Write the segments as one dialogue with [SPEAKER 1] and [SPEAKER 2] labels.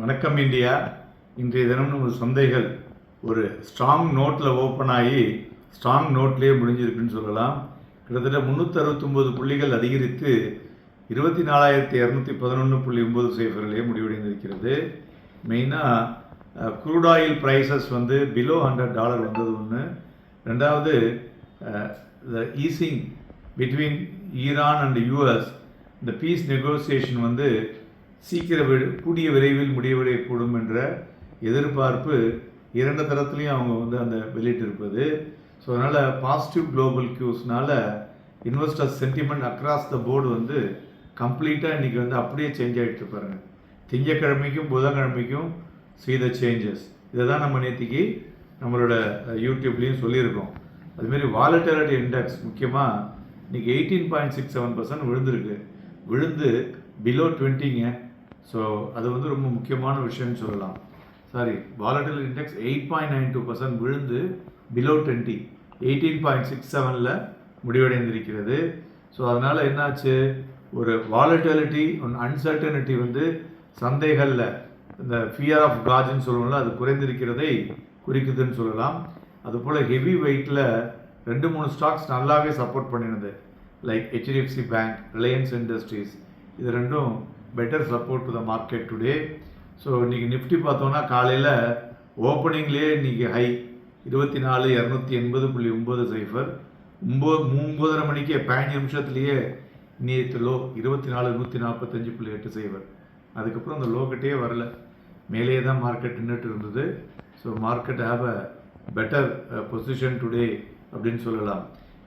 [SPEAKER 1] வணக்கம் இந்தியா. இன்றைய தினம் நமது சந்தைகள் ஒரு ஸ்ட்ராங் நோட்டில் ஓப்பன் ஆகி ஸ்ட்ராங் நோட்லேயே முடிஞ்சிருக்குன்னு சொல்லலாம். கிட்டத்தட்ட 369 புள்ளிகள் அதிகரித்து 24,211.9 முடிவடைந்திருக்கிறது. மெயினாக க்ரூட் ஆயில் ப்ரைஸஸ் பிலோ $100 வந்தது ஒன்று. ரெண்டாவது, the easing between Iran and US, இந்த பீஸ் நெகோசியேஷன் கூடிய விரைவில் முடிவடையக்கூடும் என்ற எதிர்பார்ப்பு இரண்டு தரத்துலையும் அவங்க அந்த வெளியிட்டிருப்பது. ஸோ அதனால் பாசிட்டிவ் குளோபல் கியூஸ்னால investors sentiment across the board கம்ப்ளீட்டாக இன்றைக்கி அப்படியே சேஞ்ச் ஆகிட்டு பாருங்க. திங்கக்கிழமைக்கும் புதன்கிழமைக்கும் see the சேஞ்சஸ். இதை தான் நம்ம நேற்றுக்கு நம்மளோட யூடியூப்லேயும் சொல்லியிருக்கோம். அதுமாரி வாலட்டிலிட்டி இண்டெக்ஸ் முக்கியமாக இன்றைக்கி 18.67% விழுந்திருக்கு. விழுந்து பிலோ 20ங்க. ஸோ அது ரொம்ப முக்கியமான விஷயம்னு சொல்லலாம். வாலட்டிலிட்டி இண்டெக்ஸ் 8.92% விழுந்து பிலோ 20, 18.67ல் முடிவடைந்திருக்கிறது. ஸோ அதனால் என்னாச்சு, ஒரு வாலட்டிலிட்டி அன்சர்டனிட்டி சந்தைகளில் இந்த ஃபியர் ஆஃப் காஜ்னு சொல்லுவோம்ல, அது குறைந்திருக்கிறதை குறிக்குதுன்னு சொல்லலாம். அதுபோல் ஹெவி வெயிட்டில் 2-3 ஸ்டாக்ஸ் நல்லாவே சப்போர்ட் பண்ணினது, like HDFC bank, Reliance industries, இது ரெண்டும் better support to the market today. So இன்றைக்கி நிஃப்டி பார்த்தோன்னா காலையில் ஓப்பனிங்லேயே இன்றைக்கி ஹை 24,280.90, 9:30 மணிக்கே 15 நிமிஷத்துலேயே நேற்று லோ 24,145.80. அதுக்கப்புறம் அந்த லோக்கிட்டே வரல, மேலேயே தான் மார்க்கெட் நின்றுட்டு இருந்தது. So market have a better position today அப்படின்னு சொல்லலாம்.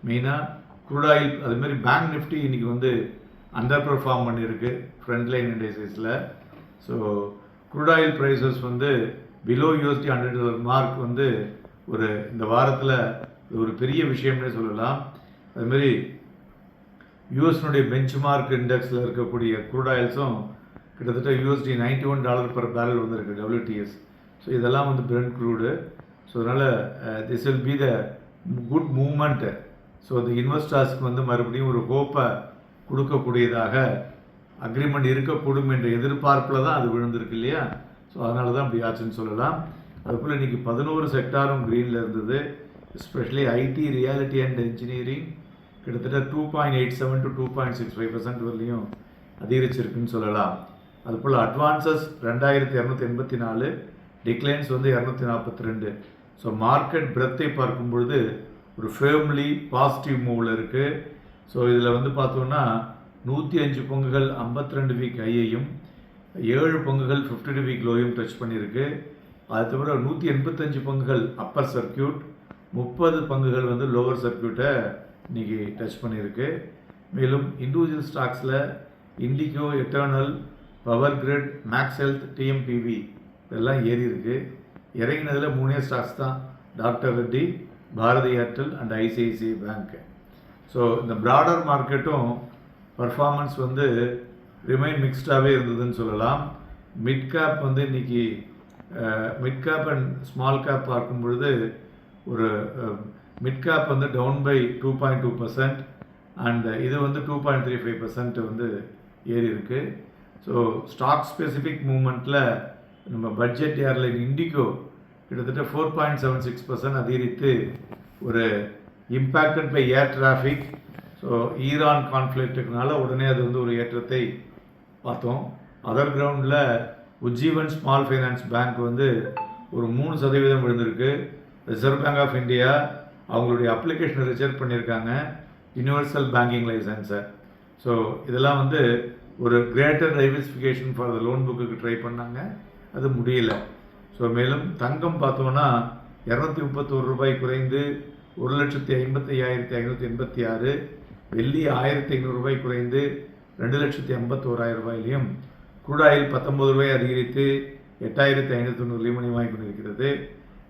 [SPEAKER 1] மெயினாக க்ரூட் ஆயில் அதுமாரி பேங்க் நிஃப்டி இன்றைக்கி அண்டர் பெர்ஃபார்ம் பண்ணியிருக்கு ஃப்ரண்ட் லைன் இண்டெக்ஸஸில். So crude oil prices below $100 mark ஒரு இந்த வாரத்தில் ஒரு பெரிய விஷயம்னே சொல்லலாம். அதுமாரி யூஎஸ்னுடைய பெஞ்ச் மார்க் இண்டெக்ஸில் இருக்கக்கூடிய க்ரூட் ஆயில்ஸும் கிட்டத்தட்ட $91 per barrel வந்திருக்கு WTS. ஸோ இதெல்லாம் பிரெண்ட் க்ரூடு. ஸோ அதனால் this will be the good movement. So இந்த இன்வெஸ்டர்ஸ்க்கு மறுபடியும் ஒரு ஹோப்பை கொடுக்கக்கூடியதாக அக்ரிமெண்ட் இருக்கக்கூடும் என்ற எதிர்பார்ப்பில் தான் அது விழுந்திருக்கு இல்லையா. ஸோ அதனால தான் அப்படி ஆச்சுன்னு சொல்லலாம். அதுபோல் இன்றைக்கி 11 செக்டாரும் க்ரீனில் இருந்தது. Especially ID, reality and engineering கிட்டத்தட்ட 2.87 to 2.65% வரலையும் அதிகரிச்சிருக்குன்னு சொல்லலாம். அதுபோல் அட்வான்சஸ் 2,284, டிக்ளைன்ஸ் 242. ஸோ மார்க்கெட் பிரெத்தை பார்க்கும் பொழுது ஒரு ஃபேமிலி பாசிட்டிவ் மூவில் இருக்குது. ஸோ இதில் பார்த்தோன்னா 105 பங்குகள் 52 வீக் ஹையையும் 7 பங்குகள் 52 வீக் லோயும் டச் பண்ணியிருக்கு. அது தவிர 185 பங்குகள் அப்பர் சர்க்கியூட், 30 பங்குகள் லோவர் சர்க்கியூட்டை இன்றைக்கி டச் பண்ணியிருக்கு. மேலும் இண்டிவிஜுவல் ஸ்டாக்ஸில் இண்டிகோ, எட்டர்னல், பவர் கிரிட், மேக்ஸ் ஹெல்த், டிஎம்பிவி இதெல்லாம் ஏறி இருக்குது. இறங்கினதில் 3 ஸ்டாக்ஸ் தான், doctor Reddy, Bharti Airtel and ICICI bank. So இந்த ப்ராடர் மார்க்கெட்டும் பர்ஃபார்மன்ஸ் ரிமைன் மிக்ஸ்டாகவே இருந்ததுன்னு சொல்லலாம். மிட் கேப் இன்றைக்கி mid cap and small cap பார்க்கும் பொழுது ஒரு mid cap down by 2.2% and இது 2.35% ஏறி இருக்குது. ஸோ ஸ்டாக் ஸ்பெசிஃபிக் மூமெண்ட்டில் நம்ம பட்ஜெட் ஏர்லைன் இண்டிகோ கிட்டத்தட்ட 4.76% அதிகரித்து ஒரு impacted by air traffic. So Iran கான்ஃப்ளிக்ட்டுனால உடனே அது ஒரு ஏற்றத்தை பார்த்தோம். அதர் கிரவுண்டில் உஜ்ஜீவன் ஸ்மால் ஃபைனான்ஸ் பேங்க் ஒரு 3% விழுந்திருக்கு. ரிசர்வ் பேங்க் ஆஃப் இந்தியா அவங்களுடைய அப்ளிகேஷனை ரிஜெக்ட் பண்ணியிருக்காங்க, யூனிவர்சல் பேங்கிங் லைசன்ஸை. ஸோ இதெல்லாம் ஒரு greater diversification for the loan புக்குக்கு ட்ரை பண்ணாங்க, அது முடியல. ஸோ மேலும் தங்கம் பார்த்தோன்னா $231 குறைந்து 1,55,586, வெள்ளி $1,500 குறைந்து 2,81,000 க்ரூட் ஆயில் $19 அதிகரித்து 8,590 மணி வாங்கி கொண்டிருக்கிறது.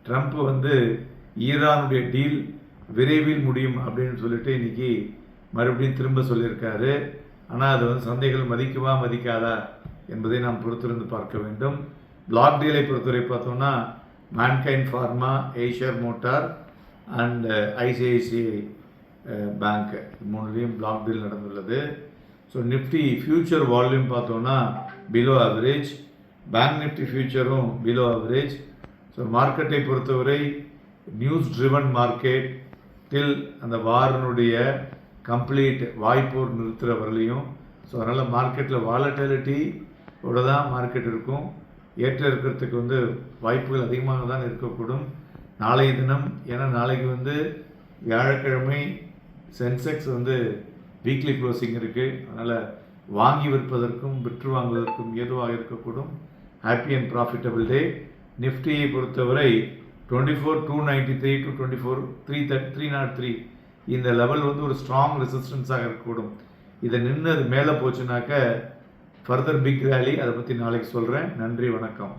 [SPEAKER 1] ட்ரம்ப் ஈரானுடைய டீல் விரைவில் முடியும் அப்படின்னு சொல்லிட்டு இன்றைக்கி மறுபடியும் திரும்ப சொல்லியிருக்காரு. ஆனால் அது சந்தைகள் மதிக்குமா மதிக்காதா என்பதை நாம் பொறுத்திருந்து பார்க்க வேண்டும். பிளாக் டீலை பொறுத்தவரை பார்த்தோம்னா Mankind Pharma, Eicher Motor and ICICI bank மூணுலேயும் பிளாக் டீல் நடந்துள்ளது. ஸோ நிஃப்டி ஃபியூச்சர் வால்யூம் பார்த்தோன்னா பிலோ ஆவரேஜ். பேங்க் நிஃப்டி ஃபியூச்சரும் பிலோ ஆவரேஜ். ஸோ மார்க்கெட்டை பொறுத்தவரை நியூஸ் ட்ரிவன் மார்க்கெட் டில் அந்த வாரனுடைய கம்ப்ளீட் வாய்ப்போர் நிறுத்துகிற வரலையும். ஸோ அதனால் மார்க்கெட்டில் வாலட்டிலிட்டி ஓட தான் மார்க்கெட் இருக்கும். ஏற்ற இருக்கிறதுக்கு வாய்ப்புகள் அதிகமாக தான் இருக்கக்கூடும் நாளைய தினம். ஏன்னா நாளைக்கு வியாழக்கிழமை சென்செக்ஸ் வீக்லி க்ளோசிங் இருக்குது. அதனால் வாங்கி விற்பதற்கும் விற்று வாங்குவதற்கும் ஏதுவாக இருக்கக்கூடும். ஹாப்பி அண்ட் ப்ராஃபிட்டபிள் டே. நிஃப்டியை பொறுத்தவரை 24,293 to 24,303 இந்த லெவல் ஒரு ஸ்ட்ராங் ரெசிஸ்டன்ஸாக இருக்கக்கூடும். இதை நின்று அது மேலே போச்சுனாக்க ஃபர்தர் பிக் ரேலி, அதை பற்றி நாளைக்கு சொல்கிறேன். நன்றி, வணக்கம்.